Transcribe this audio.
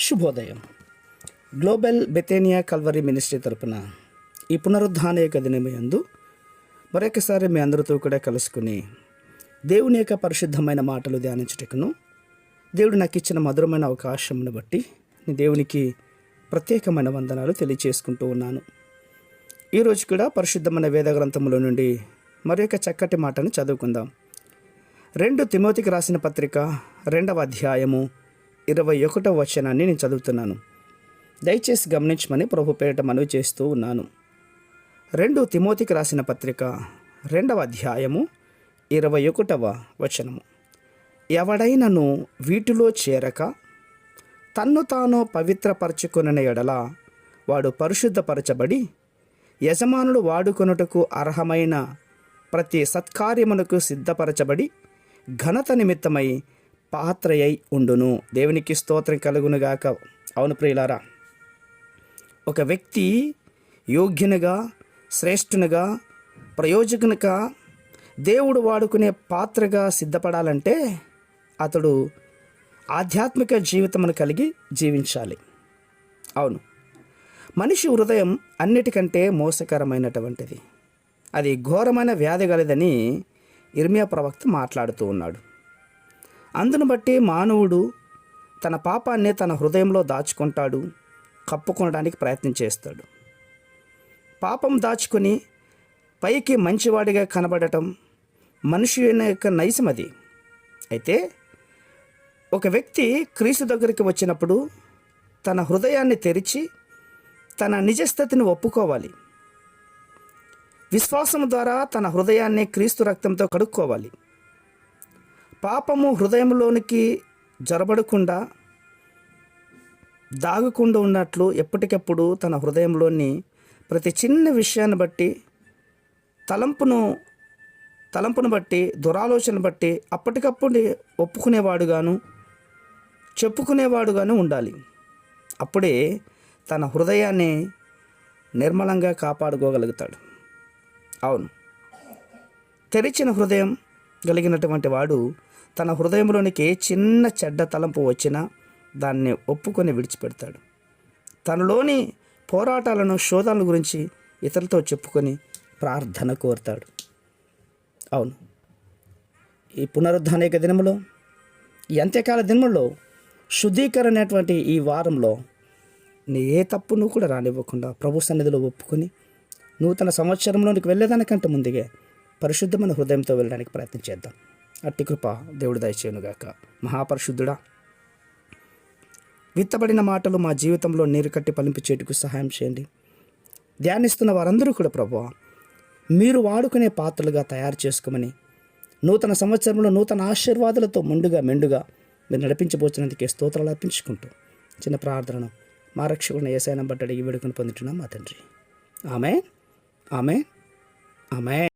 శుభోదయం. Global బెతేనియా Calvary ministry తరపున ఈ పునరుద్ధాన యొక్క దినమయందు మరొకసారి మీ అందరితో కూడా కలుసుకుని దేవుని యొక్క పరిశుద్ధమైన మాటలు ధ్యానించుటకును దేవుడు నాకు ఇచ్చిన మధురమైన అవకాశంను బట్టి నేను దేవునికి ప్రత్యేకమైన వందనాలు తెలియచేసుకుంటూ ఉన్నాను. ఈరోజు కూడా పరిశుద్ధమైన వేద గ్రంథముల నుండి మరొక చక్కటి మాటను చదువుకుందాం. 2 తిమోతికి రాసిన పత్రిక 2వ అధ్యాయము 21వ వచనాన్ని నేను చదువుతున్నాను. దయచేసి గమనించమని ప్రభు పేరిట మనవి చేస్తూ ఉన్నాను. 2 తిమోతికి రాసిన పత్రిక 2వ అధ్యాయము 21వ వచనము. ఎవడైనను వీటిలో చేరక తన్ను తాను పవిత్రపరచుకొనిన ఎడల వాడు పరిశుద్ధపరచబడి యజమానుడు వాడుకొనుటకు అర్హమైన ప్రతి సత్కార్యమునకు సిద్ధపరచబడి ఘనత నిమిత్తమై పాత్రయై ఉండును. దేవునికి స్తోత్రం కలుగునుగాక. అవును ప్రియులారా, ఒక వ్యక్తి యోగ్యునిగా, శ్రేష్ఠునిగా, ప్రయోజకునిగా, దేవుడు వాడుకునే పాత్రగా సిద్ధపడాలంటే అతడు ఆధ్యాత్మిక జీవితమును కలిగి జీవించాలి. అవును, మనిషి హృదయం అన్నిటికంటే మోసకరమైనటువంటిది. అది ఘోరమైన వ్యాధి గలదని ఇర్మియా ప్రవక్త మాట్లాడుతూ ఉన్నాడు. అందును బట్టి మానవుడు తన పాపాన్ని తన హృదయంలో దాచుకుంటాడు, కప్పుకొనడానికి ప్రయత్నం చేస్తాడు. పాపం దాచుకొని పైకి మంచివాడిగా కనబడటం మనిషి యొక్క నైజం అది. అయితే ఒక వ్యక్తి క్రీస్తు దగ్గరికి వచ్చినప్పుడు తన హృదయాన్ని తెరిచి తన నిజస్థితిని ఒప్పుకోవాలి. విశ్వాసం ద్వారా తన హృదయాన్ని క్రీస్తు రక్తంతో కడుక్కోవాలి. పాపము హృదయంలోనికి జొరబడకుండా దాగకుండా ఉన్నట్లు ఎప్పటికప్పుడు తన హృదయంలోని ప్రతి చిన్న విషయాన్ని బట్టి తలంపును బట్టి దురాలోచన బట్టి అప్పటికప్పుడు ఒప్పుకునేవాడుగాను చెప్పుకునేవాడుగాను ఉండాలి. అప్పుడే తన హృదయాన్ని నిర్మలంగా కాపాడుకోగలుగుతాడు. అవును, తెరిచిన హృదయం కలిగినటువంటి వాడు తన హృదయంలోనికి ఏ చిన్న చెడ్డ తలంపు వచ్చినా దాన్ని ఒప్పుకొని విడిచిపెడతాడు. తనలోని పోరాటాలను, శోధనల గురించి ఇతరులతో చెప్పుకొని ప్రార్థన కోరుతాడు. అవును, ఈ పునరుద్ధానిక దినములో, ఈ అంత్యకాల దినములో, శుద్ధీకరణ అనేటువంటి ఈ వారంలో నీ ఏ తప్పును కూడా రానివ్వకుండా ప్రభు సన్నిధిలో ఒప్పుకొని నూతన సంవత్సరంలోనికి వెళ్ళేదానికంటే ముందుగా పరిశుద్ధమైన హృదయంతో వెళ్ళడానికి ప్రయత్నం చేద్దాం. అట్టి కృప దేవుడు దయచేయునుగాక. మహాపరిశుద్ధుడా, విత్తబడిన మాటలు మా జీవితంలో నీరు కట్టి ఫలింపచేటుకు సహాయం చేయండి. ధ్యానిస్తున్న వారందరూ కూడా ప్రభువా, మీరు వాడుకునే పాత్రలుగా తయారు చేసుకోమని నూతన సంవత్సరంలో నూతన ఆశీర్వాదాలతో మెండుగా మీరు నడిపించబోతున్నందుకే స్తోత్రాలు అర్పించుకుంటూ చిన్న ప్రార్థనను మా రక్షకుని యేసయ్య బట్టి అడిగి వేడుకొని పొందుతున్నాం మా తండ్రి. ఆమేన్, ఆమేన్, ఆమేన్.